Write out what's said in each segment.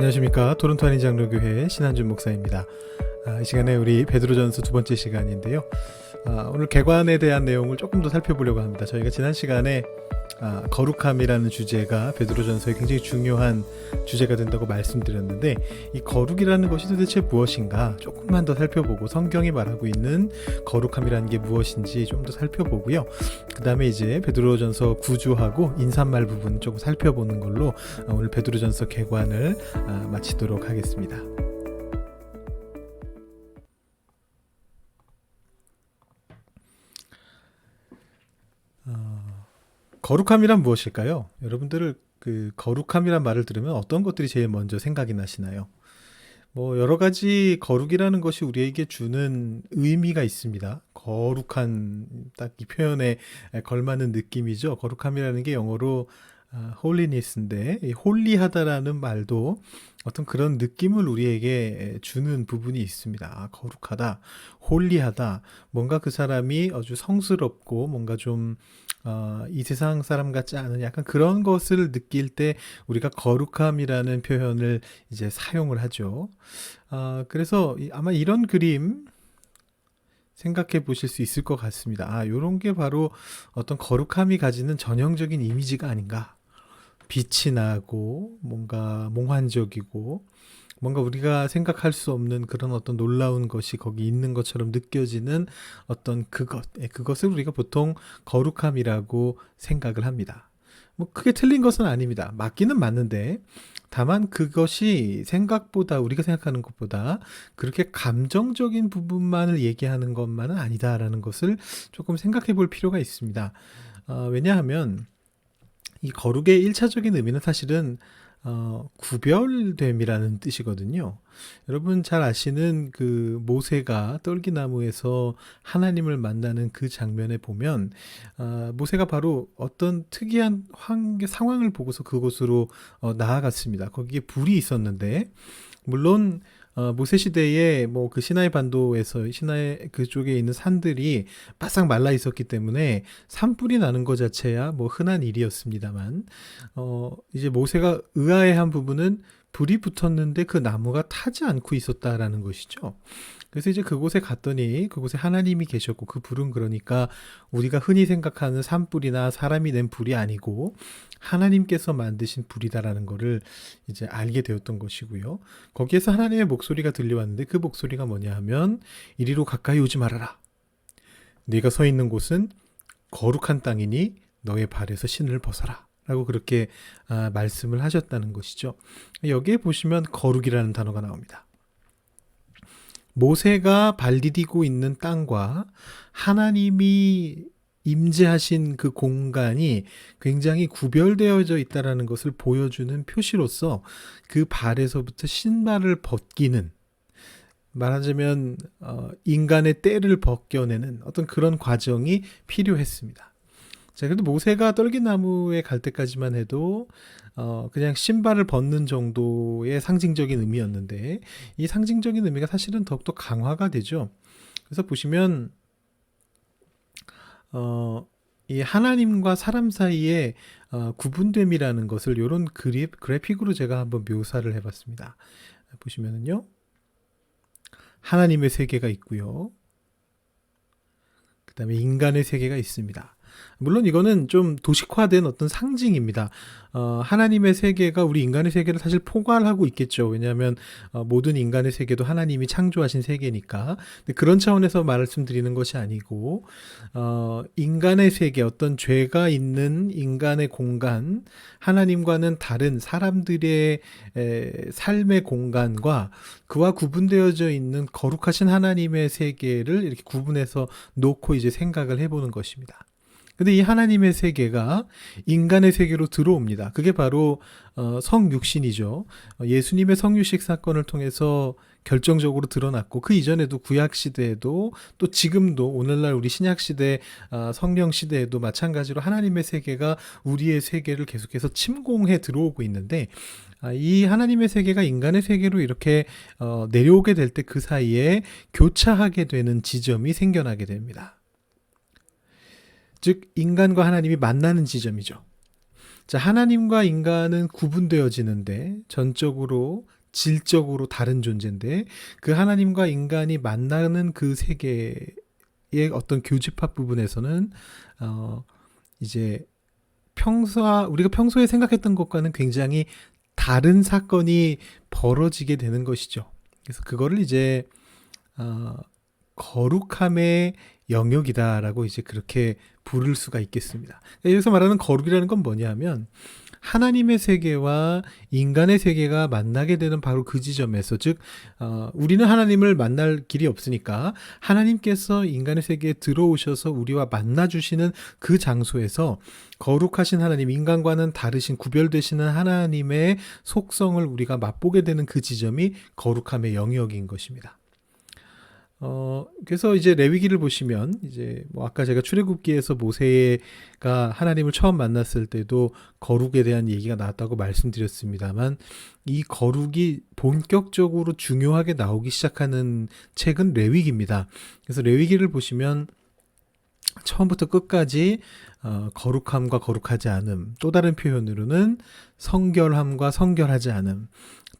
안녕하십니까. 토론토 한인장로교회 신한준 목사입니다. 이 시간에 우리 베드로전서 두 번째 시간인데요. 오늘 개관에 대한 내용을 조금 더 살펴보려고 합니다. 저희가 지난 시간에 거룩함이라는 주제가 베드로전서에 굉장히 중요한 주제가 된다고 말씀드렸는데, 이 거룩이라는 것이 도대체 무엇인가 조금만 더 살펴보고, 성경이 말하고 있는 거룩함이라는 게 무엇인지 좀 더 살펴보고요. 그 다음에 이제 베드로전서 구조하고 인사말 부분 조금 살펴보는 걸로 오늘 베드로전서 개관을 마치도록 하겠습니다. 거룩함이란 무엇일까요? 여러분들 그 거룩함이란 말을 들으면 어떤 것들이 제일 먼저 생각이 나시나요? 여러 가지 거룩이라는 것이 우리에게 주는 의미가 있습니다. 거룩한, 딱 이 표현에 걸맞는 느낌이죠. 거룩함이라는 게 영어로 holiness인데, 이 홀리하다라는 말도 어떤 그런 느낌을 우리에게 주는 부분이 있습니다. 거룩하다, 홀리하다, 뭔가 그 사람이 아주 성스럽고 뭔가 좀 이 세상 사람 같지 않은 약간 그런 것을 느낄 때 우리가 거룩함이라는 표현을 이제 사용을 하죠. 그래서 아마 이런 그림 생각해 보실 수 있을 것 같습니다. 이런 게 바로 어떤 거룩함이 가지는 전형적인 이미지가 아닌가. 빛이 나고 뭔가 몽환적이고 뭔가 우리가 생각할 수 없는 그런 어떤 놀라운 것이 거기 있는 것처럼 느껴지는 어떤 그것을 우리가 보통 거룩함이라고 생각을 합니다. 크게 틀린 것은 아닙니다. 맞기는 맞는데, 다만 그것이 생각보다, 우리가 생각하는 것보다 그렇게 감정적인 부분만을 얘기하는 것만은 아니다라는 것을 조금 생각해 볼 필요가 있습니다. 왜냐하면 이 거룩의 1차적인 의미는 사실은 구별됨이라는 뜻이거든요. 여러분 잘 아시는 그 모세가 떨기나무에서 하나님을 만나는 그 장면에 보면 모세가 바로 어떤 특이한 상황을 보고서 그곳으로 나아갔습니다. 거기에 불이 있었는데, 물론 모세 시대에 그 시나이 반도에서 시나이 그쪽에 있는 산들이 바싹 말라 있었기 때문에 산불이 나는 것 자체야 흔한 일이었습니다만, 이제 모세가 의아해한 부분은 불이 붙었는데 그 나무가 타지 않고 있었다라는 것이죠. 그래서 이제 그곳에 갔더니 그곳에 하나님이 계셨고, 그 불은 그러니까 우리가 흔히 생각하는 산불이나 사람이 낸 불이 아니고 하나님께서 만드신 불이다라는 것을 이제 알게 되었던 것이고요. 거기에서 하나님의 목소리가 들려왔는데, 그 목소리가 뭐냐 하면, 이리로 가까이 오지 말아라. 네가 서 있는 곳은 거룩한 땅이니 너의 발에서 신을 벗어라. 라고 그렇게 말씀을 하셨다는 것이죠. 여기에 보시면 거룩이라는 단어가 나옵니다. 모세가 발 디디고 있는 땅과 하나님이 임재하신 그 공간이 굉장히 구별되어져 있다는 것을 보여주는 표시로서 그 발에서부터 신발을 벗기는, 말하자면 인간의 때를 벗겨내는 어떤 그런 과정이 필요했습니다. 자, 그래도 모세가 떨기나무에 갈 때까지만 해도 그냥 신발을 벗는 정도의 상징적인 의미였는데, 이 상징적인 의미가 사실은 더욱더 강화가 되죠. 그래서 보시면 이 하나님과 사람 사이의 구분됨이라는 것을 이런 그래픽으로 제가 한번 묘사를 해봤습니다. 보시면은요, 하나님의 세계가 있고요, 그 다음에 인간의 세계가 있습니다. 물론 이거는 좀 도식화된 어떤 상징입니다. 하나님의 세계가 우리 인간의 세계를 사실 포괄하고 있겠죠. 왜냐하면 모든 인간의 세계도 하나님이 창조하신 세계니까. 근데 그런 차원에서 말씀드리는 것이 아니고, 인간의 세계, 어떤 죄가 있는 인간의 공간, 하나님과는 다른 사람들의 삶의 공간과 그와 구분되어져 있는 거룩하신 하나님의 세계를 이렇게 구분해서 놓고 이제 생각을 해보는 것입니다. 근데 이 하나님의 세계가 인간의 세계로 들어옵니다. 그게 바로 성육신이죠. 예수님의 성육식 사건을 통해서 결정적으로 드러났고, 그 이전에도 구약 시대에도, 또 지금도 오늘날 우리 신약 시대 성령 시대에도 마찬가지로 하나님의 세계가 우리의 세계를 계속해서 침공해 들어오고 있는데, 이 하나님의 세계가 인간의 세계로 이렇게 내려오게 될 때 그 사이에 교차하게 되는 지점이 생겨나게 됩니다. 즉 인간과 하나님이 만나는 지점이죠. 자, 하나님과 인간은 구분되어지는데 전적으로 질적으로 다른 존재인데 그 하나님과 인간이 만나는 그 세계의 어떤 교집합 부분에서는 이제 우리가 평소에 생각했던 것과는 굉장히 다른 사건이 벌어지게 되는 것이죠. 그래서 그거를 이제 거룩함의 영역이다라고 이제 그렇게 부를 수가 있겠습니다. 여기서 말하는 거룩이라는 건 뭐냐면 하나님의 세계와 인간의 세계가 만나게 되는 바로 그 지점에서, 즉 우리는 하나님을 만날 길이 없으니까 하나님께서 인간의 세계에 들어오셔서 우리와 만나 주시는 그 장소에서 거룩하신 하나님, 인간과는 다르신 구별되시는 하나님의 속성을 우리가 맛보게 되는 그 지점이 거룩함의 영역인 것입니다. 그래서 이제 레위기를 보시면 이제 뭐 아까 제가 출애굽기에서 모세가 하나님을 처음 만났을 때도 거룩에 대한 얘기가 나왔다고 말씀드렸습니다만, 이 거룩이 본격적으로 중요하게 나오기 시작하는 책은 레위기입니다. 그래서 레위기를 보시면 처음부터 끝까지 거룩함과 거룩하지 않음, 또 다른 표현으로는 성결함과 성결하지 않음,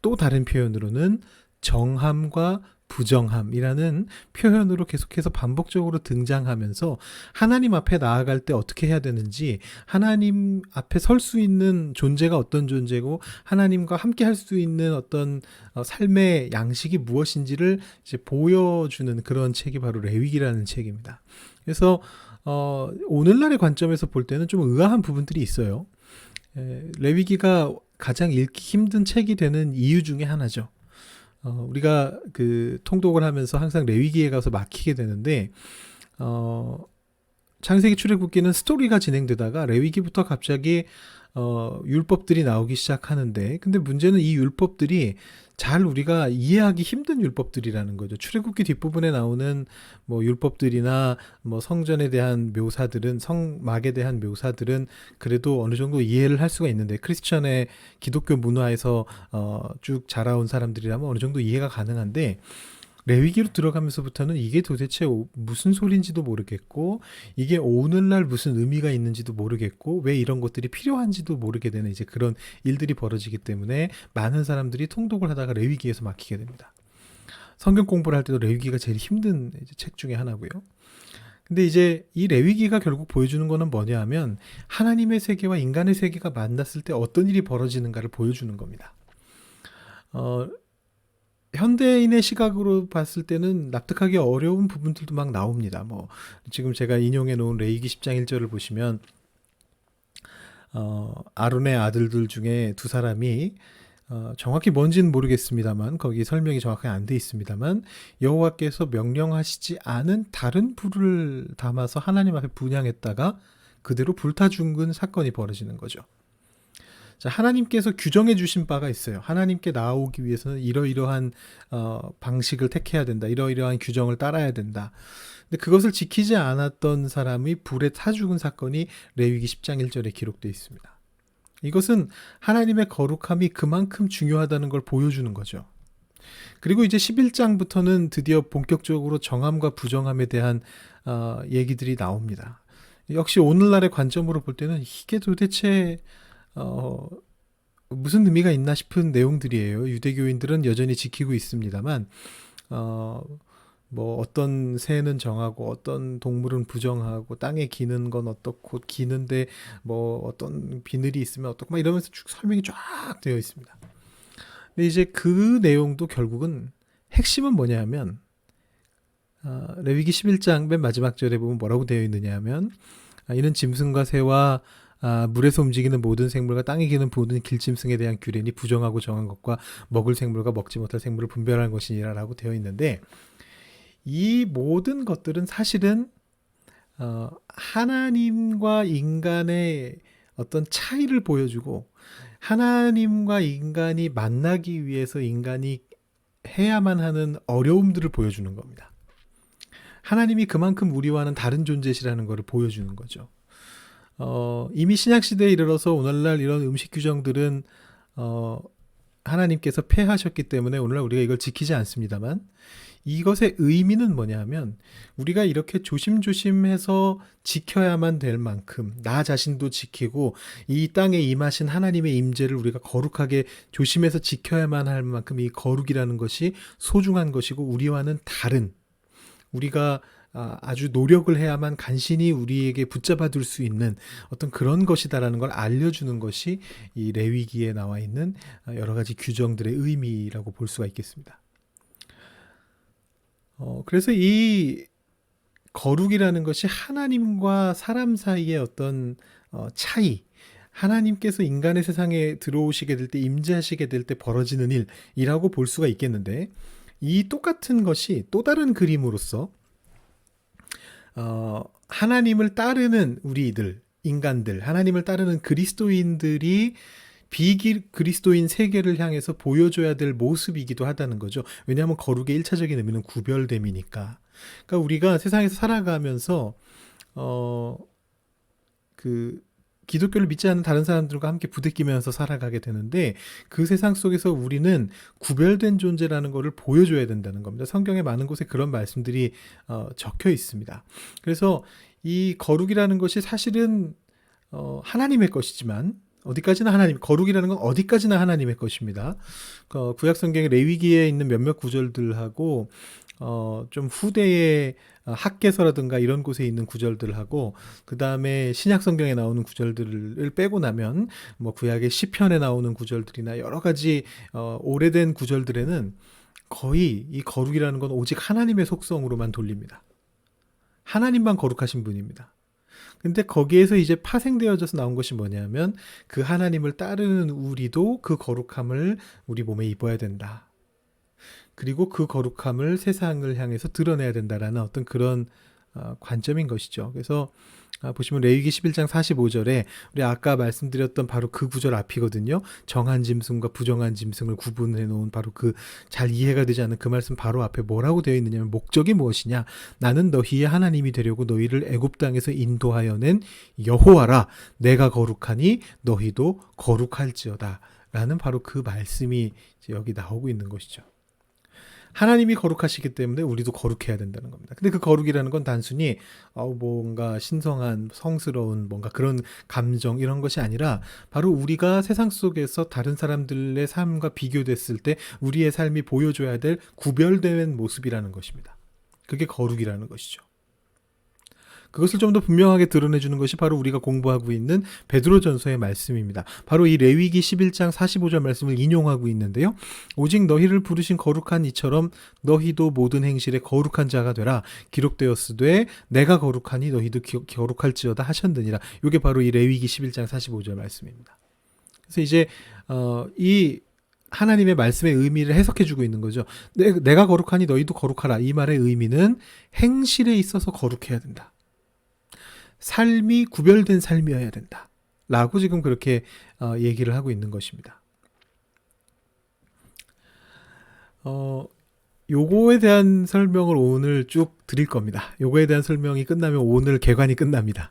또 다른 표현으로는 정함과 부정함이라는 표현으로 계속해서 반복적으로 등장하면서 하나님 앞에 나아갈 때 어떻게 해야 되는지, 하나님 앞에 설 수 있는 존재가 어떤 존재고 하나님과 함께 할 수 있는 어떤 삶의 양식이 무엇인지를 이제 보여주는 그런 책이 바로 레위기라는 책입니다. 그래서 오늘날의 관점에서 볼 때는 좀 의아한 부분들이 있어요. 레위기가 가장 읽기 힘든 책이 되는 이유 중에 하나죠. 우리가 그 통독을 하면서 항상 레위기에 가서 막히게 되는데, 창세기 출애굽기는 스토리가 진행되다가 레위기부터 갑자기 율법들이 나오기 시작하는데, 근데 문제는 이 율법들이 잘 우리가 이해하기 힘든 율법들이라는 거죠. 출애굽기 뒷부분에 나오는 뭐 율법들이나 뭐 성전에 대한 묘사들은, 성막에 대한 묘사들은 그래도 어느 정도 이해를 할 수가 있는데, 크리스천의 기독교 문화에서 쭉 자라온 사람들이라면 어느 정도 이해가 가능한데, 레위기로 들어가면서부터는 이게 도대체 무슨 소리인지도 모르겠고, 이게 오늘날 무슨 의미가 있는지도 모르겠고, 왜 이런 것들이 필요한지도 모르게 되는 이제 그런 일들이 벌어지기 때문에 많은 사람들이 통독을 하다가 레위기에서 막히게 됩니다. 성경 공부를 할 때도 레위기가 제일 힘든 책 중에 하나고요. 근데 이제 이 레위기가 결국 보여주는 거는 뭐냐 하면, 하나님의 세계와 인간의 세계가 만났을 때 어떤 일이 벌어지는가를 보여주는 겁니다. 현대인의 시각으로 봤을 때는 납득하기 어려운 부분들도 막 나옵니다. 뭐 지금 제가 인용해 놓은 레위기 10장 1절을 보시면 아론의 아들들 중에 두 사람이 정확히 뭔지는 모르겠습니다만, 거기 설명이 정확하게 안 돼 있습니다만, 여호와께서 명령하시지 않은 다른 불을 담아서 하나님 앞에 분향했다가 그대로 불타 죽은 사건이 벌어지는 거죠. 자, 하나님께서 규정해 주신 바가 있어요. 하나님께 나오기 위해서는 이러이러한 방식을 택해야 된다. 이러이러한 규정을 따라야 된다. 근데 그것을 지키지 않았던 사람이 불에 타 죽은 사건이 레위기 10장 1절에 기록되어 있습니다. 이것은 하나님의 거룩함이 그만큼 중요하다는 걸 보여주는 거죠. 그리고 이제 11장부터는 드디어 본격적으로 정함과 부정함에 대한 얘기들이 나옵니다. 역시 오늘날의 관점으로 볼 때는 이게 도대체 무슨 의미가 있나 싶은 내용들이에요. 유대교인들은 여전히 지키고 있습니다만, 뭐 어떤 새는 정하고 어떤 동물은 부정하고, 땅에 기는 건 어떻고, 기는데 뭐 어떤 비늘이 있으면 어떻고, 막 이러면서 쭉 설명이 쫙 되어 있습니다. 근데 이제 그 내용도 결국은 핵심은 뭐냐 하면, 레위기 11장 맨 마지막 절에 보면 뭐라고 되어 있느냐 하면, 이는 짐승과 새와 물에서 움직이는 모든 생물과 땅에 기는 모든 길짐승에 대한 규례니 부정하고 정한 것과 먹을 생물과 먹지 못할 생물을 분별하는 것이니라 라고 되어 있는데, 이 모든 것들은 사실은 하나님과 인간의 어떤 차이를 보여주고, 하나님과 인간이 만나기 위해서 인간이 해야만 하는 어려움들을 보여주는 겁니다. 하나님이 그만큼 우리와는 다른 존재시라는 것을 보여주는 거죠. 이미 신약시대에 이르러서 오늘날 이런 음식 규정들은 하나님께서 폐하셨기 때문에 오늘날 우리가 이걸 지키지 않습니다만, 이것의 의미는 뭐냐 하면 우리가 이렇게 조심조심해서 지켜야만 될 만큼 나 자신도 지키고 이 땅에 임하신 하나님의 임재를 우리가 거룩하게 조심해서 지켜야만 할 만큼 이 거룩이라는 것이 소중한 것이고, 우리와는 다른, 우리가 아주 노력을 해야만 간신히 우리에게 붙잡아 둘 수 있는 어떤 그런 것이다라는 걸 알려주는 것이 이 레위기에 나와 있는 여러 가지 규정들의 의미라고 볼 수가 있겠습니다. 그래서 이 거룩이라는 것이 하나님과 사람 사이의 어떤 차이, 하나님께서 인간의 세상에 들어오시게 될 때, 임재하시게 될 때 벌어지는 일이라고 볼 수가 있겠는데, 이 똑같은 것이 또 다른 그림으로서 하나님을 따르는 우리들, 인간들, 하나님을 따르는 그리스도인들이 비그리스도인 세계를 향해서 보여줘야 될 모습이기도 하다는 거죠. 왜냐하면 거룩의 1차적인 의미는 구별됨이니까. 그러니까 우리가 세상에서 살아가면서 기독교를 믿지 않는 다른 사람들과 함께 부대끼면서 살아가게 되는데, 그 세상 속에서 우리는 구별된 존재라는 것을 보여줘야 된다는 겁니다. 성경에 많은 곳에 그런 말씀들이 적혀 있습니다. 그래서 이 거룩이라는 것이 사실은 하나님의 것이지만, 거룩이라는 건 어디까지나 하나님의 것입니다. 구약 성경의 레위기에 있는 몇몇 구절들하고 좀 후대의 학개서라든가 이런 곳에 있는 구절들하고, 그 다음에 신약 성경에 나오는 구절들을 빼고 나면 뭐 구약의 시편에 나오는 구절들이나 여러 가지 오래된 구절들에는 거의 이 거룩이라는 건 오직 하나님의 속성으로만 돌립니다. 하나님만 거룩하신 분입니다. 근데 거기에서 이제 파생되어져서 나온 것이 뭐냐면, 그 하나님을 따르는 우리도 그 거룩함을 우리 몸에 입어야 된다. 그리고 그 거룩함을 세상을 향해서 드러내야 된다라는 어떤 그런 관점인 것이죠. 그래서 보시면 레위기 11장 45절에 우리 아까 말씀드렸던 바로 그 구절 앞이거든요. 정한 짐승과 부정한 짐승을 구분해 놓은 바로 그 잘 이해가 되지 않는 그 말씀 바로 앞에 뭐라고 되어 있느냐면, 목적이 무엇이냐? 나는 너희의 하나님이 되려고 너희를 애굽 땅에서 인도하여 낸 여호와라. 내가 거룩하니 너희도 거룩할지어다. 라는 바로 그 말씀이 여기 나오고 있는 것이죠. 하나님이 거룩하시기 때문에 우리도 거룩해야 된다는 겁니다. 근데 그 거룩이라는 건 단순히 뭔가 신성한, 성스러운 뭔가 그런 감정, 이런 것이 아니라 바로 우리가 세상 속에서 다른 사람들의 삶과 비교됐을 때 우리의 삶이 보여줘야 될 구별된 모습이라는 것입니다. 그게 거룩이라는 것이죠. 그것을 좀 더 분명하게 드러내주는 것이 바로 우리가 공부하고 있는 베드로전서의 말씀입니다. 바로 이 레위기 11장 45절 말씀을 인용하고 있는데요. 오직 너희를 부르신 거룩한 이처럼 너희도 모든 행실에 거룩한 자가 되라. 기록되었으되 내가 거룩하니 너희도 거룩할지어다 하셨느니라. 이게 바로 이 레위기 11장 45절 말씀입니다. 그래서 이제 이 하나님의 말씀의 의미를 해석해주고 있는 거죠. 내가 거룩하니 너희도 거룩하라. 이 말의 의미는 행실에 있어서 거룩해야 된다. 삶이 구별된 삶이어야 된다. 라고 지금 그렇게 얘기를 하고 있는 것입니다. 요거에 대한 설명을 오늘 쭉 드릴 겁니다. 요거에 대한 설명이 끝나면 오늘 개관이 끝납니다.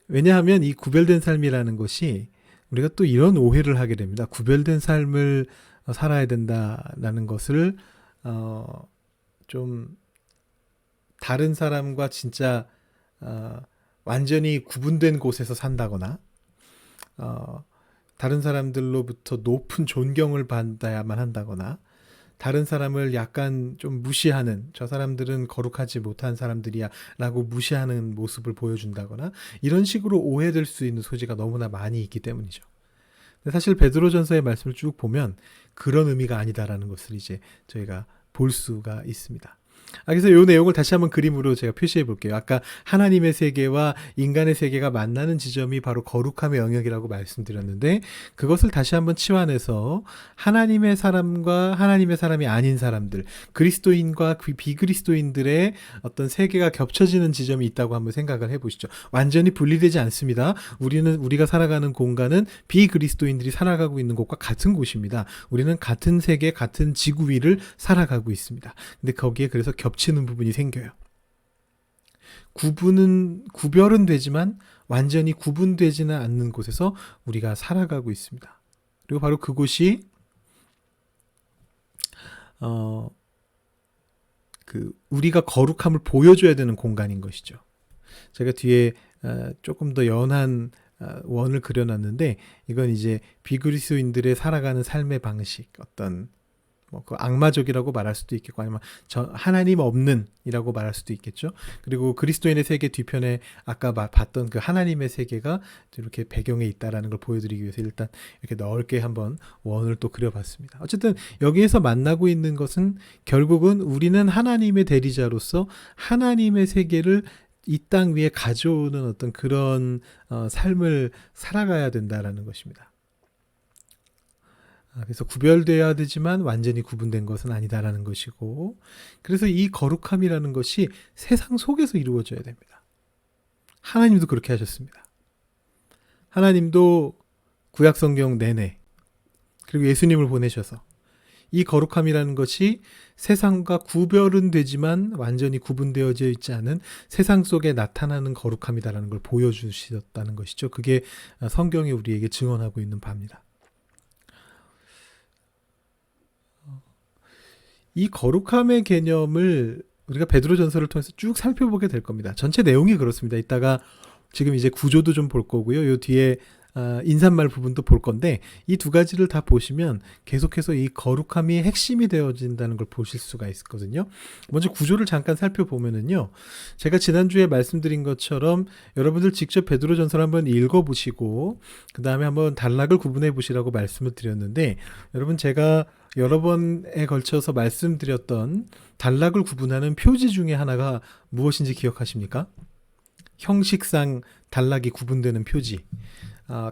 왜냐하면 이 구별된 삶이라는 것이 우리가 또 이런 오해를 하게 됩니다. 구별된 삶을 살아야 된다라는 것을 좀 다른 사람과 진짜 완전히 구분된 곳에서 산다거나 다른 사람들로부터 높은 존경을 받아야만 한다거나, 다른 사람을 약간 좀 무시하는, 저 사람들은 거룩하지 못한 사람들이야 라고 무시하는 모습을 보여준다거나, 이런 식으로 오해될 수 있는 소지가 너무나 많이 있기 때문이죠. 근데 사실 베드로전서의 말씀을 쭉 보면 그런 의미가 아니다라는 것을 이제 저희가 볼 수가 있습니다. 그래서 이 내용을 다시 한번 그림으로 제가 표시해 볼게요. 아까 하나님의 세계와 인간의 세계가 만나는 지점이 바로 거룩함의 영역이라고 말씀드렸는데, 그것을 다시 한번 치환해서 하나님의 사람과 하나님의 사람이 아닌 사람들, 그리스도인과 비그리스도인들의 어떤 세계가 겹쳐지는 지점이 있다고 한번 생각을 해보시죠. 완전히 분리되지 않습니다. 우리가 살아가는 공간은 비그리스도인들이 살아가고 있는 곳과 같은 곳입니다. 우리는 같은 세계, 같은 지구 위를 살아가고 있습니다. 근데 거기에 그래서 겹치는 부분이 생겨요. 구별은 되지만 완전히 구분되지는 않는 곳에서 우리가 살아가고 있습니다. 그리고 바로 그곳이 어, 우리가 거룩함을 보여줘야 되는 공간인 것이죠. 제가 뒤에 조금 더 연한 원을 그려놨는데, 이건 이제 비그리스도인들의 살아가는 삶의 방식, 어떤 그 악마적이라고 말할 수도 있겠고, 아니면 하나님 없는이라고 말할 수도 있겠죠. 그리고 그리스도인의 세계 뒤편에 아까 봤던 그 하나님의 세계가 이렇게 배경에 있다라는 걸 보여드리기 위해서 일단 이렇게 넓게 한번 원을 또 그려봤습니다. 어쨌든 여기에서 만나고 있는 것은 결국은 우리는 하나님의 대리자로서 하나님의 세계를 이 땅 위에 가져오는 어떤 그런 삶을 살아가야 된다라는 것입니다. 그래서 구별되어야 되지만 완전히 구분된 것은 아니다라는 것이고, 그래서 이 거룩함이라는 것이 세상 속에서 이루어져야 됩니다. 하나님도 그렇게 하셨습니다. 하나님도 구약성경 내내, 그리고 예수님을 보내셔서 이 거룩함이라는 것이 세상과 구별은 되지만 완전히 구분되어져 있지 않은 세상 속에 나타나는 거룩함이다라는 걸 보여주셨다는 것이죠. 그게 성경이 우리에게 증언하고 있는 바입니다. 이 거룩함의 개념을 우리가 베드로전서를 통해서 쭉 살펴보게 될 겁니다. 전체 내용이 그렇습니다. 이따가 지금 이제 구조도 좀 볼 거고요. 요 뒤에 인사말 부분도 볼 건데, 이 두 가지를 다 보시면 계속해서 이 거룩함이 핵심이 되어진다는 걸 보실 수가 있거든요. 먼저 구조를 잠깐 살펴보면은요, 제가 지난주에 말씀드린 것처럼 여러분들 직접 베드로전서를 한번 읽어보시고 그 다음에 한번 단락을 구분해 보시라고 말씀을 드렸는데, 여러분 제가 여러 번에 걸쳐서 말씀드렸던 단락을 구분하는 표지 중에 하나가 무엇인지 기억하십니까? 형식상 단락이 구분되는 표지.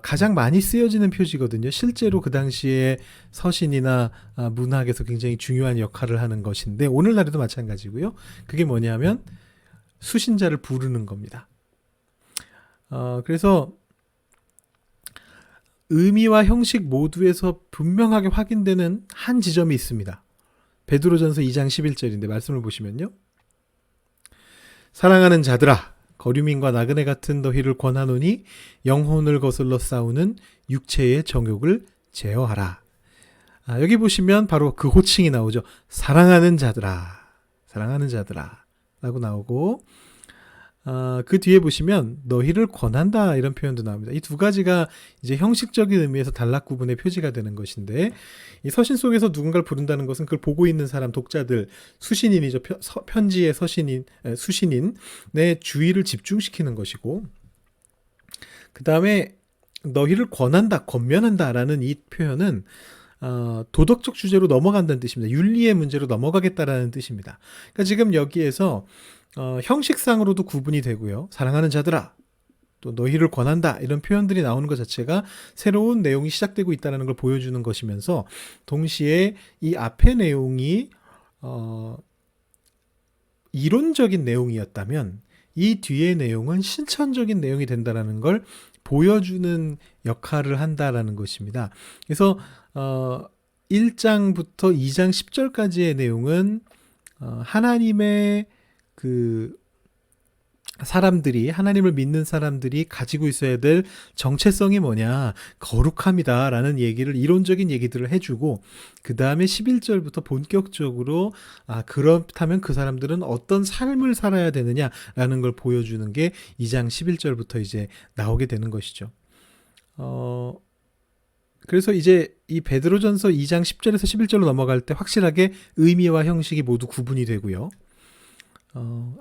가장 많이 쓰여지는 표지거든요. 실제로 그 당시에 서신이나 문학에서 굉장히 중요한 역할을 하는 것인데, 오늘날에도 마찬가지고요. 그게 뭐냐면 수신자를 부르는 겁니다. 그래서 의미와 형식 모두에서 분명하게 확인되는 한 지점이 있습니다. 베드로전서 2장 11절인데 말씀을 보시면요. 사랑하는 자들아, 거류민과 나그네 같은 너희를 권하노니 영혼을 거슬러 싸우는 육체의 정욕을 제어하라. 여기 보시면 바로 그 호칭이 나오죠. 사랑하는 자들아, 사랑하는 자들아 라고 나오고, 그 뒤에 보시면 너희를 권한다 이런 표현도 나옵니다. 이 두 가지가 이제 형식적인 의미에서 단락 구분의 표지가 되는 것인데, 이 서신 속에서 누군가를 부른다는 것은 그걸 보고 있는 사람, 독자들, 수신인이죠. 편지의 수신인의 주의를 집중시키는 것이고, 그 다음에 너희를 권한다, 권면한다 라는 이 표현은 도덕적 주제로 넘어간다는 뜻입니다. 윤리의 문제로 넘어가겠다라는 뜻입니다. 그러니까 지금 여기에서 형식상으로도 구분이 되고요. 사랑하는 자들아, 또 너희를 권한다 이런 표현들이 나오는 것 자체가 새로운 내용이 시작되고 있다는 걸 보여주는 것이면서, 동시에 이 앞의 내용이 이론적인 내용이었다면 이 뒤의 내용은 실천적인 내용이 된다는 걸 보여주는 역할을 한다라는 것입니다. 그래서 1장부터 2장 10절까지의 내용은 하나님의 그 사람들이, 하나님을 믿는 사람들이 가지고 있어야 될 정체성이 뭐냐, 거룩함이다 라는 얘기를, 이론적인 얘기들을 해주고, 그 다음에 11절부터 본격적으로 그렇다면 그 사람들은 어떤 삶을 살아야 되느냐 라는 걸 보여주는 게 2장 11절부터 이제 나오게 되는 것이죠. 그래서 이제 이 베드로전서 2장 10절에서 11절로 넘어갈 때 확실하게 의미와 형식이 모두 구분이 되고요.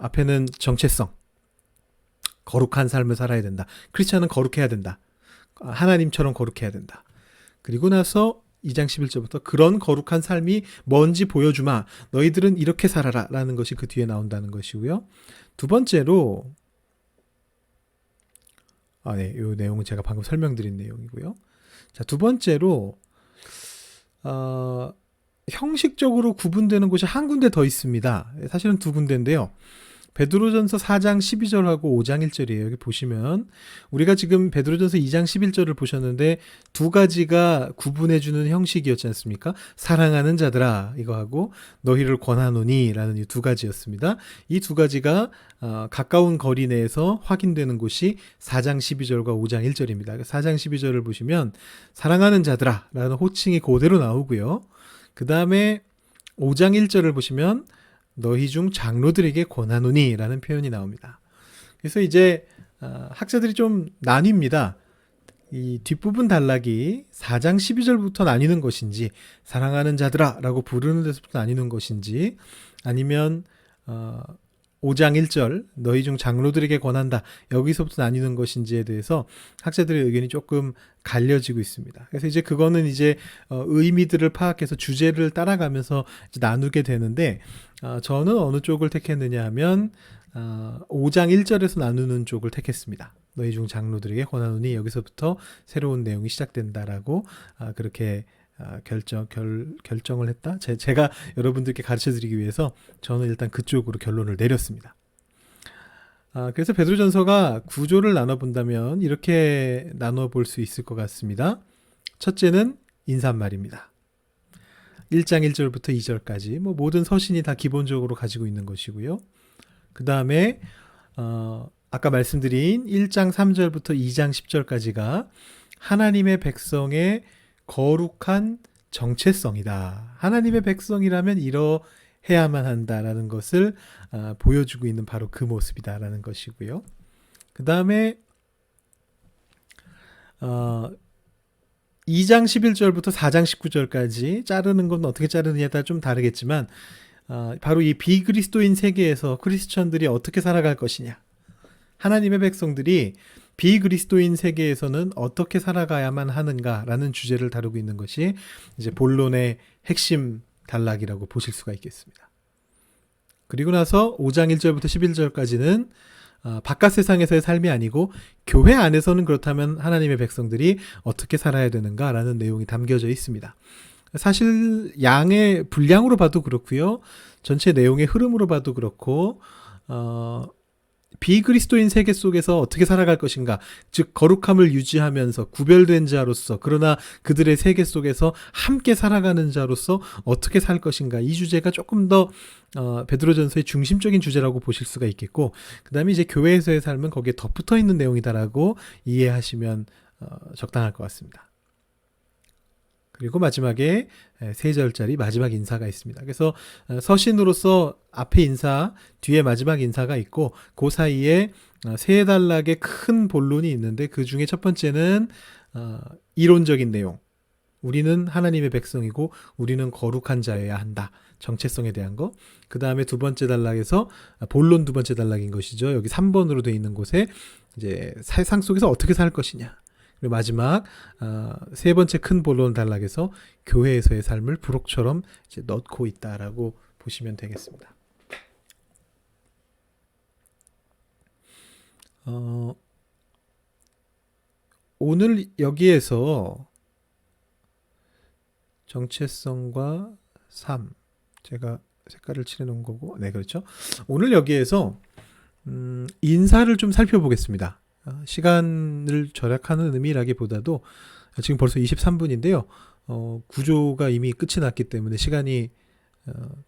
앞에는 정체성, 거룩한 삶을 살아야 된다. 크리스찬은 거룩해야 된다. 하나님처럼 거룩해야 된다. 그리고 나서 2장 11절부터 그런 거룩한 삶이 뭔지 보여주마. 너희들은 이렇게 살아라 라는 것이 그 뒤에 나온다는 것이고요. 두 번째로, 이 내용은 제가 방금 설명드린 내용이고요. 자, 두 번째로 형식적으로 구분되는 곳이 한 군데 더 있습니다. 사실은 두 군데인데요. 베드로전서 4장 12절하고 5장 1절이에요. 여기 보시면 우리가 지금 베드로전서 2장 11절을 보셨는데 두 가지가 구분해 주는 형식이었지 않습니까? 사랑하는 자들아 이거하고 너희를 권하노니 라는 이 두 가지였습니다. 이 두 가지가 가까운 거리 내에서 확인되는 곳이 4장 12절과 5장 1절입니다. 4장 12절을 보시면 사랑하는 자들아 라는 호칭이 그대로 나오고요. 그 다음에 5장 1절을 보시면 너희 중 장로들에게 권하노니 라는 표현이 나옵니다. 그래서 이제 학자들이 좀 나뉩니다. 이 뒷부분 단락이 4장 12절부터 나뉘는 것인지 사랑하는 자들아 라고 부르는 데서부터 나뉘는 것인지 아니면 5장 1절 너희 중 장로들에게 권한다 여기서부터 나뉘는 것인지에 대해서 학자들의 의견이 조금 갈려지고 있습니다. 그래서 이제 그거는 이제 의미들을 파악해서 주제를 따라가면서 이제 나누게 되는데 저는 어느 쪽을 택했느냐 하면 5장 1절에서 나누는 쪽을 택했습니다. 너희 중 장로들에게 권하노니 여기서부터 새로운 내용이 시작된다라고 그렇게 결정을 했다. 제가 여러분들께 가르쳐 드리기 위해서 저는 일단 그쪽으로 결론을 내렸습니다. 그래서 베드로전서가 구조를 나눠본다면 이렇게 나눠볼 수 있을 것 같습니다. 첫째는 인사말입니다. 1장 1절부터 2절까지 모든 서신이 다 기본적으로 가지고 있는 것이고요. 그 다음에 아까 말씀드린 1장 3절부터 2장 10절까지가 하나님의 백성의 거룩한 정체성이다. 하나님의 백성이라면 이러해야만 한다라는 것을 보여주고 있는 바로 그 모습이다라는 것이고요. 그 다음에 2장 11절부터 4장 19절까지 자르는 건 어떻게 자르느냐에 따라 좀 다르겠지만 바로 이 비그리스도인 세계에서 크리스천들이 어떻게 살아갈 것이냐, 하나님의 백성들이 비그리스도인 세계에서는 어떻게 살아가야만 하는가라는 주제를 다루고 있는 것이 이제 본론의 핵심 단락이라고 보실 수가 있겠습니다. 그리고 나서 5장 1절부터 11절까지는 바깥 세상에서의 삶이 아니고 교회 안에서는 그렇다면 하나님의 백성들이 어떻게 살아야 되는가라는 내용이 담겨져 있습니다. 사실 양의 분량으로 봐도 그렇고요. 전체 내용의 흐름으로 봐도 그렇고 비그리스도인 세계 속에서 어떻게 살아갈 것인가, 즉 거룩함을 유지하면서 구별된 자로서 그러나 그들의 세계 속에서 함께 살아가는 자로서 어떻게 살 것인가, 이 주제가 조금 더 베드로전서의 중심적인 주제라고 보실 수가 있겠고, 그 다음에 이제 교회에서의 삶은 거기에 덧붙어 있는 내용이다라고 이해하시면 적당할 것 같습니다. 그리고 마지막에 3절짜리 마지막 인사가 있습니다. 그래서 서신으로서 앞에 인사, 뒤에 마지막 인사가 있고 그 사이에 3단락의 큰 본론이 있는데 그 중에 첫 번째는 이론적인 내용. 우리는 하나님의 백성이고 우리는 거룩한 자여야 한다. 정체성에 대한 거. 그 다음에 두 번째 단락에서 본론 두 번째 단락인 것이죠. 여기 3번으로 되어 있는 곳에 이제 세상 속에서 어떻게 살 것이냐. 그리고 마지막 세 번째 큰 본론 단락에서 교회에서의 삶을 부록처럼 이제 넣고 있다라고 보시면 되겠습니다. 오늘 여기에서 정체성과 삶, 제가 색깔을 칠해놓은 거고, 네 그렇죠. 오늘 여기에서 인사를 좀 살펴보겠습니다. 시간을 절약하는 의미라기보다도 지금 벌써 23분인데요. 구조가 이미 끝이 났기 때문에 시간이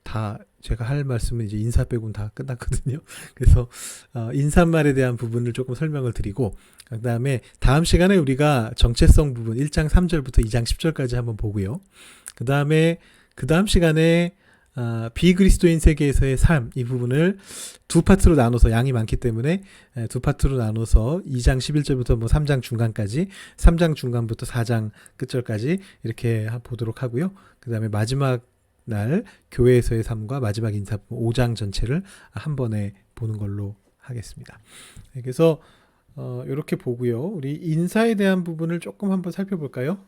다 제가 할 말씀은 이제 인사 빼고는 다 끝났거든요. 그래서 인사말에 대한 부분을 조금 설명을 드리고, 그 다음에 다음 시간에 우리가 정체성 부분 1장 3절부터 2장 10절까지 한번 보고요. 그 다음에 그 다음 시간에 비그리스도인 세계에서의 삶, 이 부분을 두 파트로 나눠서, 양이 많기 때문에 두 파트로 나눠서 2장 11절부터 3장 중간까지, 3장 중간부터 4장 끝절까지 이렇게 보도록 하고요. 그 다음에 마지막 날 교회에서의 삶과 마지막 인사 5장 전체를 한 번에 보는 걸로 하겠습니다. 그래서 이렇게 보고요. 우리 인사에 대한 부분을 조금 한번 살펴볼까요?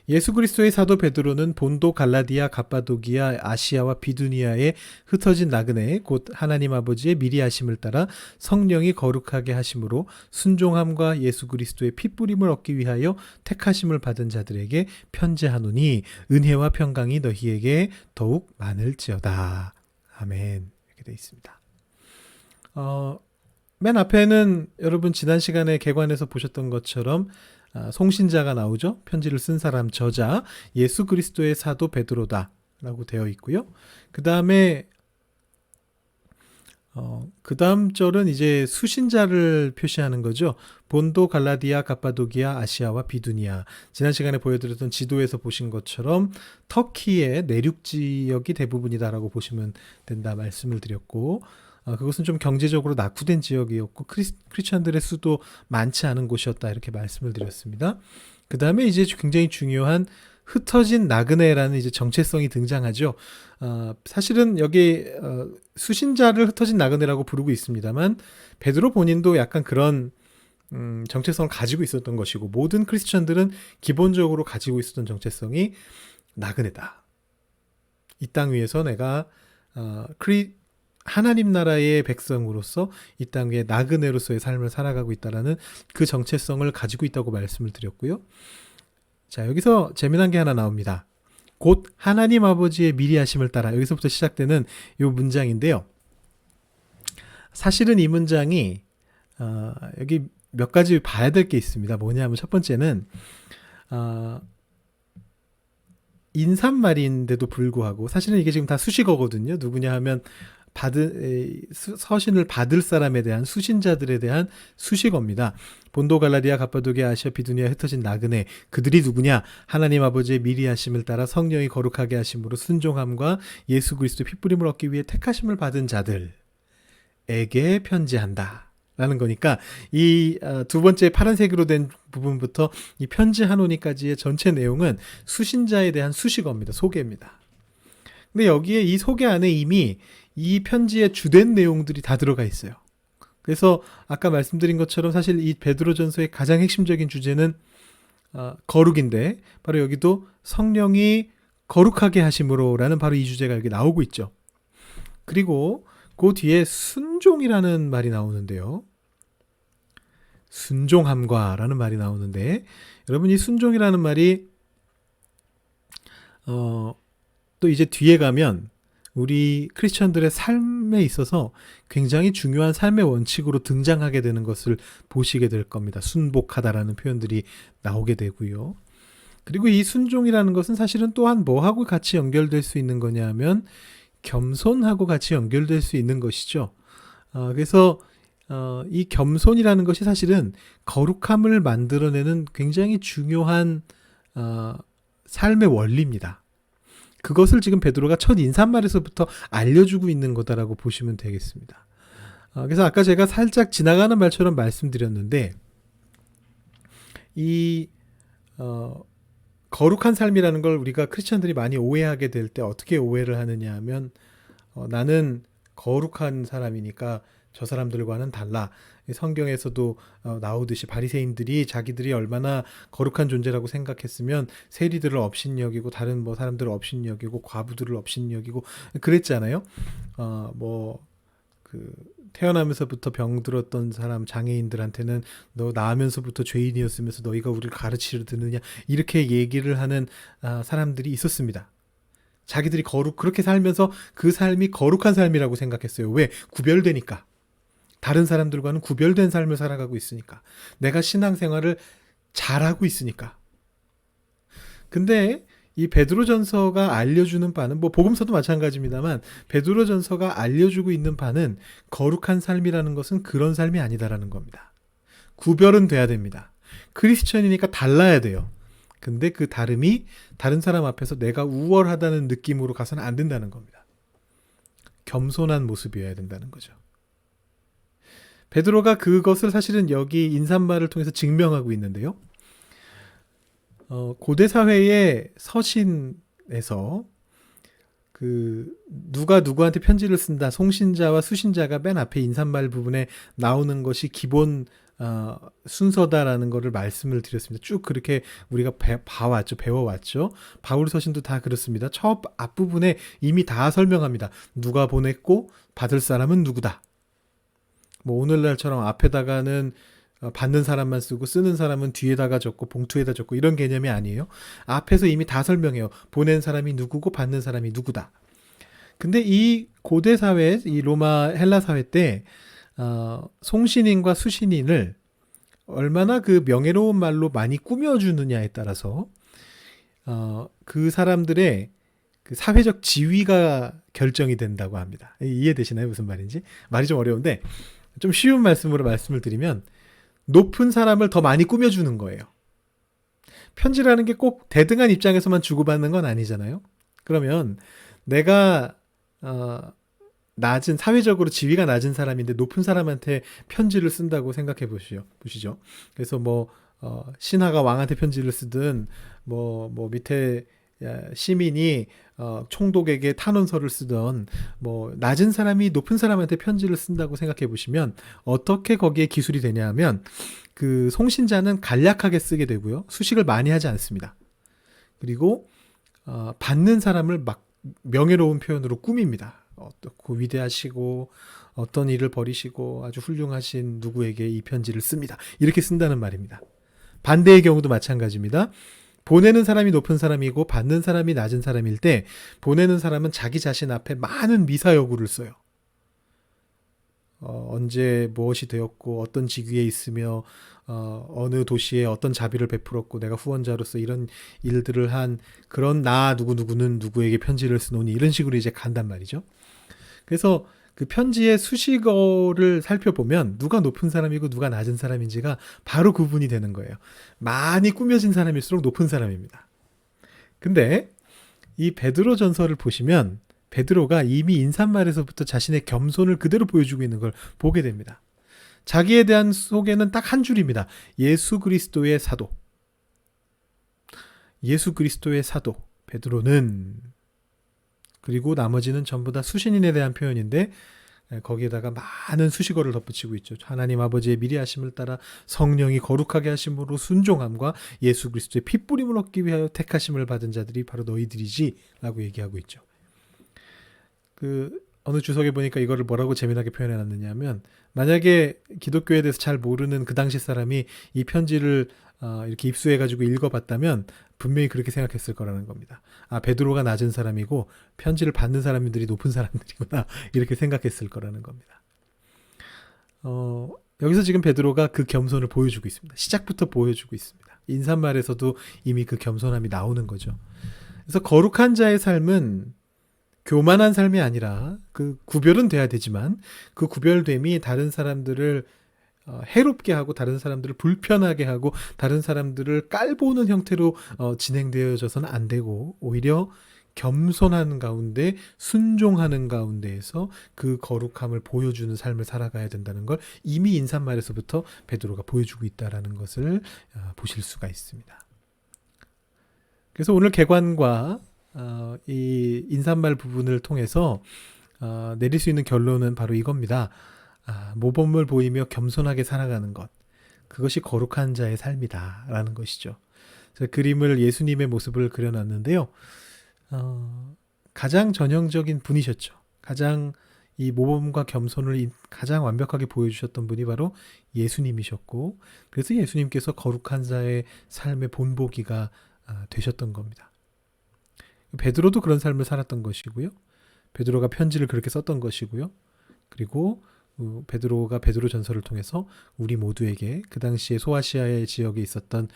예수 그리스도의 사도 베드로는 본도 갈라디아 갑바도기아 아시아와 비두니아에 흩어진 나그네 곧 하나님 아버지의 미리 하심을 따라 성령이 거룩하게 하심으로 순종함과 예수 그리스도의 피뿌림을 얻기 위하여 택하심을 받은 자들에게 편지하노니 은혜와 평강이 너희에게 더욱 많을지어다. 아멘. 이렇게 되어 있습니다. 맨 앞에는 여러분 지난 시간에 개관에서 보셨던 것처럼 송신자가 나오죠. 편지를 쓴 사람 저자 예수 그리스도의 사도 베드로다 라고 되어 있고요. 그 다음에 그 다음 절은 이제 수신자를 표시하는 거죠. 본도 갈라디아 갑바도기아 아시아와 비두니아. 지난 시간에 보여드렸던 지도에서 보신 것처럼 터키의 내륙 지역이 대부분이다라고 보시면 된다 말씀을 드렸고, 그것은 좀 경제적으로 낙후된 지역이었고 크리스찬들의 수도 많지 않은 곳이었다 이렇게 말씀을 드렸습니다. 그 다음에 이제 굉장히 중요한 흩어진 나그네라는 이제 정체성이 등장하죠. 사실은 여기 수신자를 흩어진 나그네라고 부르고 있습니다만 베드로 본인도 약간 그런 정체성을 가지고 있었던 것이고 모든 크리스찬들은 기본적으로 가지고 있었던 정체성이 나그네다. 이 땅 위에서 내가 하나님 나라의 백성으로서 이 땅 위에 나그네로서의 삶을 살아가고 있다라는 그 정체성을 가지고 있다고 말씀을 드렸고요. 자, 여기서 재미난 게 하나 나옵니다. 곧 하나님 아버지의 미리 하심을 따라 여기서부터 시작되는 이 문장인데요. 사실은 이 문장이 여기 몇 가지 봐야 될 게 있습니다. 뭐냐면 첫 번째는 인사말인데도 불구하고 사실은 이게 지금 다 수식어거든요. 누구냐 하면 서신을 받을 사람에 대한 수신자들에 대한 수식어입니다. 본도 갈라디아 갑바도기아 아시아 비두니아 흩어진 나그네 그들이 누구냐? 하나님 아버지의 미리 하심을 따라 성령이 거룩하게 하심으로 순종함과 예수 그리스도 피뿌림을 얻기 위해 택하심을 받은 자들에게 편지한다 라는 거니까 이 두 번째 파란색으로 된 부분부터 이 편지하노니까지의 전체 내용은 수신자에 대한 수식어입니다. 소개입니다. 근데 여기에 이 소개 안에 이미 이 편지의 주된 내용들이 다 들어가 있어요. 그래서 아까 말씀드린 것처럼 사실 이 베드로전서의 가장 핵심적인 주제는 거룩인데 바로 여기도 성령이 거룩하게 하심으로라는 바로 이 주제가 여기 나오고 있죠. 그리고 그 뒤에 순종이라는 말이 나오는데요. 순종함과 라는 말이 나오는데 여러분 이 순종이라는 말이 또 이제 뒤에 가면 우리 크리스천들의 삶에 있어서 굉장히 중요한 삶의 원칙으로 등장하게 되는 것을 보시게 될 겁니다. 순복하다라는 표현들이 나오게 되고요. 그리고 이 순종이라는 것은 사실은 또한 뭐하고 같이 연결될 수 있는 거냐 하면 겸손하고 같이 연결될 수 있는 것이죠. 그래서 이 겸손이라는 것이 사실은 거룩함을 만들어내는 굉장히 중요한 삶의 원리입니다. 그것을 지금 베드로가 첫 인사말에서부터 알려주고 있는 거다라고 보시면 되겠습니다. 그래서 아까 제가 살짝 지나가는 말처럼 말씀드렸는데 이 거룩한 삶이라는 걸 우리가 크리스천들이 많이 오해하게 될 때 어떻게 오해를 하느냐 하면 나는 거룩한 사람이니까 저 사람들과는 달라. 성경에서도 나오듯이 바리새인들이 자기들이 얼마나 거룩한 존재라고 생각했으면 세리들을 업신여기고 다른 사람들을 업신여기고 과부들을 업신여기고 그랬잖아요. 태어나면서부터 병들었던 사람 장애인들한테는 너 낳으면서부터 죄인이었으면서 너희가 우리를 가르치려 드느냐 이렇게 얘기를 하는 사람들이 있었습니다. 자기들이 그렇게 살면서 그 삶이 거룩한 삶이라고 생각했어요. 왜? 구별되니까. 다른 사람들과는 구별된 삶을 살아가고 있으니까. 내가 신앙생활을 잘하고 있으니까. 근데 이 베드로전서가 알려주는 바는 복음서도 마찬가지입니다만 베드로전서가 알려주고 있는 바는 거룩한 삶이라는 것은 그런 삶이 아니다라는 겁니다. 구별은 돼야 됩니다. 크리스천이니까 달라야 돼요. 근데 그 다름이 다른 사람 앞에서 내가 우월하다는 느낌으로 가서는 안 된다는 겁니다. 겸손한 모습이어야 된다는 거죠. 베드로가 그것을 사실은 여기 인사말을 통해서 증명하고 있는데요. 고대 사회의 서신에서 누가 누구한테 편지를 쓴다, 송신자와 수신자가 맨 앞에 인사말 부분에 나오는 것이 기본 순서다라는 거를 말씀을 드렸습니다. 쭉 그렇게 우리가 봐왔죠. 배워왔죠. 바울 서신도 다 그렇습니다. 첫 앞부분에 이미 다 설명합니다. 누가 보냈고 받을 사람은 누구다. 뭐 오늘날처럼 앞에다가는 받는 사람만 쓰고 쓰는 사람은 뒤에다가 적고 봉투에다 적고 이런 개념이 아니에요. 앞에서 이미 다 설명해요. 보낸 사람이 누구고 받는 사람이 누구다. 근데 이 고대 사회, 이 로마 헬라 사회 때 송신인과 수신인을 얼마나 그 명예로운 말로 많이 꾸며주느냐에 따라서 그 사람들의 그 사회적 지위가 결정이 된다고 합니다. 이해되시나요? 무슨 말인지? 말이 좀 어려운데 좀 쉬운 말씀으로 말씀을 드리면 높은 사람을 더 많이 꾸며주는 거예요. 편지라는 게 꼭 대등한 입장에서만 주고받는 건 아니잖아요. 그러면 내가 낮은 사회적으로 지위가 낮은 사람인데 높은 사람한테 편지를 쓴다고 생각해 보시죠. 그래서 뭐 신하가 왕한테 편지를 쓰든 뭐 밑에 시민이 총독에게 탄원서를 쓰던 뭐 낮은 사람이 높은 사람한테 편지를 쓴다고 생각해 보시면 어떻게 거기에 기술이 되냐 하면 그 송신자는 간략하게 쓰게 되고요. 수식을 많이 하지 않습니다. 그리고 받는 사람을 막 명예로운 표현으로 꾸밉니다. 어떻고 위대하시고 어떤 일을 벌이시고 아주 훌륭하신 누구에게 이 편지를 씁니다. 이렇게 쓴다는 말입니다. 반대의 경우도 마찬가지입니다. 보내는 사람이 높은 사람이고 받는 사람이 낮은 사람일 때 보내는 사람은 자기 자신 앞에 많은 미사여구를 써요. 언제 무엇이 되었고 어떤 직위에 있으며 어느 도시에 어떤 자비를 베풀었고 내가 후원자로서 이런 일들을 한 그런 나 누구누구는 누구에게 편지를 쓰노니 이런 식으로 이제 간단 말이죠. 그래서 그 편지의 수식어를 살펴보면 누가 높은 사람이고 누가 낮은 사람인지가 바로 구분이 되는 거예요. 많이 꾸며진 사람일수록 높은 사람입니다. 근데 이 베드로 전서를 보시면 베드로가 이미 인사말에서부터 자신의 겸손을 그대로 보여주고 있는 걸 보게 됩니다. 자기에 대한 소개는 딱 한 줄입니다. 예수 그리스도의 사도. 예수 그리스도의 사도. 베드로는 그리고 나머지는 전부 다 수신인에 대한 표현인데 거기에다가 많은 수식어를 덧붙이고 있죠. 하나님 아버지의 미리하심을 따라 성령이 거룩하게 하심으로 순종함과 예수 그리스도의 핏부림을 얻기 위하여 택하심을 받은 자들이 바로 너희들이지 라고 얘기하고 있죠. 그 어느 주석에 보니까 이거를 뭐라고 재미나게 표현해놨느냐 하면 만약에 기독교에 대해서 잘 모르는 그 당시 사람이 이 편지를 이렇게 입수해가지고 읽어봤다면 분명히 그렇게 생각했을 거라는 겁니다. 베드로가 낮은 사람이고 편지를 받는 사람들이 높은 사람들이구나 이렇게 생각했을 거라는 겁니다. 여기서 지금 베드로가 그 겸손을 보여주고 있습니다. 시작부터 보여주고 있습니다. 인사말에서도 이미 그 겸손함이 나오는 거죠. 그래서 거룩한 자의 삶은 교만한 삶이 아니라 그 구별은 돼야 되지만 그 구별됨이 다른 사람들을 해롭게 하고 다른 사람들을 불편하게 하고 다른 사람들을 깔보는 형태로 진행되어져서는 안 되고 오히려 겸손한 가운데 순종하는 가운데에서 그 거룩함을 보여주는 삶을 살아가야 된다는 걸 이미 인사말에서부터 베드로가 보여주고 있다는 것을 보실 수가 있습니다. 그래서 오늘 개관과 이 인사말 부분을 통해서 내릴 수 있는 결론은 바로 이겁니다. 모범을 보이며 겸손하게 살아가는 것, 그것이 거룩한 자의 삶이다 라는 것이죠. 그림을 예수님의 모습을 그려놨는데요. 가장 전형적인 분이셨죠. 가장 이 모범과 겸손을 가장 완벽하게 보여주셨던 분이 바로 예수님이셨고 그래서 예수님께서 거룩한 자의 삶의 본보기가 되셨던 겁니다. 베드로도 그런 삶을 살았던 것이고요. 베드로가 편지를 그렇게 썼던 것이고요. 그리고 베드로가 베드로 전서를 통해서 우리 모두에게 그 당시에 소아시아의 지역에 있었던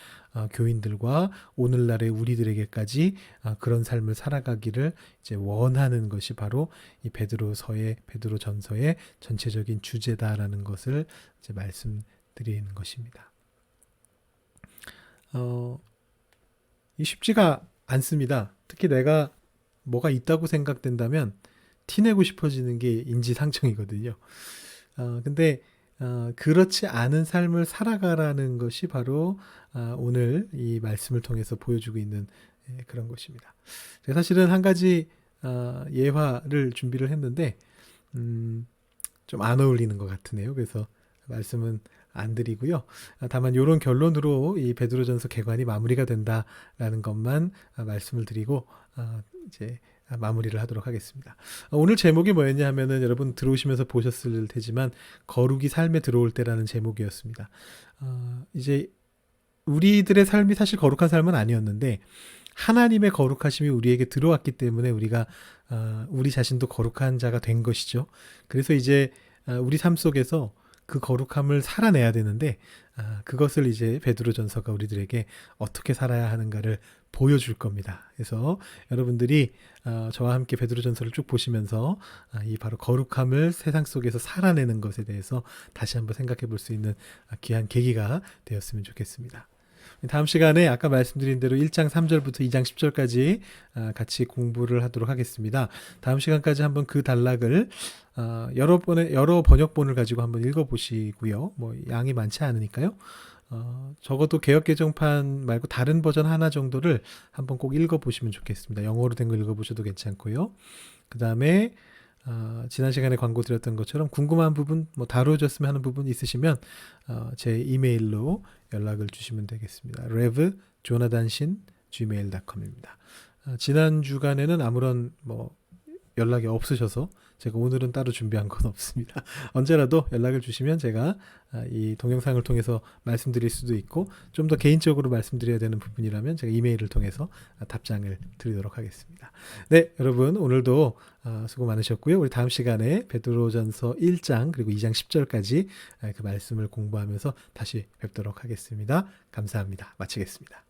교인들과 오늘날의 우리들에게까지 그런 삶을 살아가기를 이제 원하는 것이 바로 이 베드로 전서의 전체적인 주제다라는 것을 이제 말씀드리는 것입니다. 이 쉽지가 않습니다. 특히 내가 뭐가 있다고 생각된다면 티내고 싶어지는 게 인지상정이거든요. 근데 그렇지 않은 삶을 살아가라는 것이 바로 오늘 이 말씀을 통해서 보여주고 있는 그런 것입니다. 제가 사실은 한 가지 예화를 준비를 했는데 좀 안 어울리는 것 같으네요. 그래서 말씀은 안 드리고요. 다만 요런 결론으로 이 베드로전서 개관이 마무리가 된다라는 것만 말씀을 드리고 이제 마무리를 하도록 하겠습니다. 오늘 제목이 뭐였냐 하면은 여러분 들어오시면서 보셨을 테지만 거룩이 삶에 들어올 때라는 제목이었습니다. 이제 우리들의 삶이 사실 거룩한 삶은 아니었는데 하나님의 거룩하심이 우리에게 들어왔기 때문에 우리가 우리 자신도 거룩한 자가 된 것이죠. 그래서 이제 우리 삶 속에서 그 거룩함을 살아내야 되는데 그것을 이제 베드로전서가 우리들에게 어떻게 살아야 하는가를 보여줄 겁니다. 그래서 여러분들이 저와 함께 베드로전서를 쭉 보시면서 이 바로 거룩함을 세상 속에서 살아내는 것에 대해서 다시 한번 생각해 볼 수 있는 귀한 계기가 되었으면 좋겠습니다. 다음 시간에 아까 말씀드린 대로 1장 3절부터 2장 10절까지 같이 공부를 하도록 하겠습니다. 다음 시간까지 한번 그 단락을 여러 번역본을 가지고 한번 읽어보시고요. 뭐 양이 많지 않으니까요. 적어도 개역개정판 말고 다른 버전 하나 정도를 한번 꼭 읽어보시면 좋겠습니다. 영어로 된 거 읽어보셔도 괜찮고요. 그 다음에 지난 시간에 광고 드렸던 것처럼 궁금한 부분, 뭐 다뤄졌으면 하는 부분 있으시면 제 이메일로 연락을 주시면 되겠습니다. revjonadansin@gmail.com입니다. 지난 주간에는 아무런 뭐 연락이 없으셔서 제가 오늘은 따로 준비한 건 없습니다. 언제라도 연락을 주시면 제가 이 동영상을 통해서 말씀드릴 수도 있고 좀 더 개인적으로 말씀드려야 되는 부분이라면 제가 이메일을 통해서 답장을 드리도록 하겠습니다. 네, 여러분 오늘도 수고 많으셨고요. 우리 다음 시간에 베드로전서 1장 그리고 2장 10절까지 그 말씀을 공부하면서 다시 뵙도록 하겠습니다. 감사합니다. 마치겠습니다.